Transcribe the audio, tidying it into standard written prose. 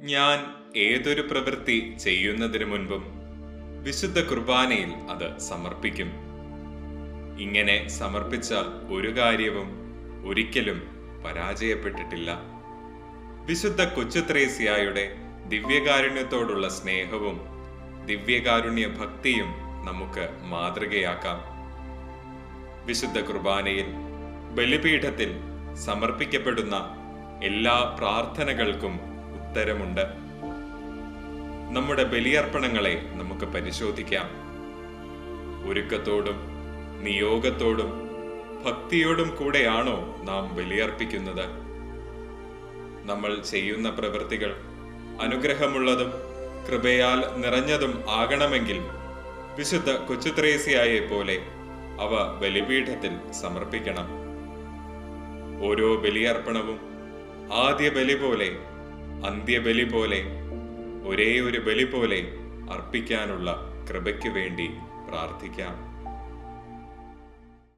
ഞാൻ ഏതൊരു പ്രവൃത്തി ചെയ്യുന്നതിനു മുൻപും വിശുദ്ധ കുർബാനയിൽ അത് സമർപ്പിക്കും. ഇങ്ങനെ സമർപ്പിച്ച ഒരു കാര്യവും ഒരിക്കലും പരാജയപ്പെട്ടിട്ടില്ല. വിശുദ്ധ കൊച്ചുത്രേസ്യായുടെ ദിവ്യകാരുണ്യത്തോടുള്ള സ്നേഹവും ദിവ്യകാരുണ്യ ഭക്തിയും നമുക്ക് മാതൃകയാക്കാം. വിശുദ്ധ കുർബാനയിൽ ബലിപീഠത്തിൽ സമർപ്പിക്കപ്പെടുന്ന എല്ലാ പ്രാർത്ഥനകൾക്കും ഉത്തരമുണ്ട്. നമ്മുടെ ബലിയർപ്പണങ്ങളെ നമുക്ക് പരിശോധിക്കാം. ഒരുക്കത്തോടും നിയോഗത്തോടും ഭക്തിയോടും കൂടെയാണോ നാം ബലിയർപ്പിക്കുന്നത്? നമ്മൾ ചെയ്യുന്ന പ്രവൃത്തികൾ അനുഗ്രഹമുള്ളതും കൃപയാൽ നിറഞ്ഞതും ആകണമെങ്കിൽ വിശുദ്ധ കൊച്ചുത്രേസ്യായെ പോലെ അവ ബലിപീഠത്തിൽ സമർപ്പിക്കണം. ഓരോ ബലിയർപ്പണവും ആദ്യ ബലി പോലെ അന്ത്യബലി പോലെ ഒരേ ഒരു ബലി പോലെ അർപ്പിക്കാനുള്ള കൃപയ്ക്കു വേണ്ടി പ്രാർത്ഥിക്കാം.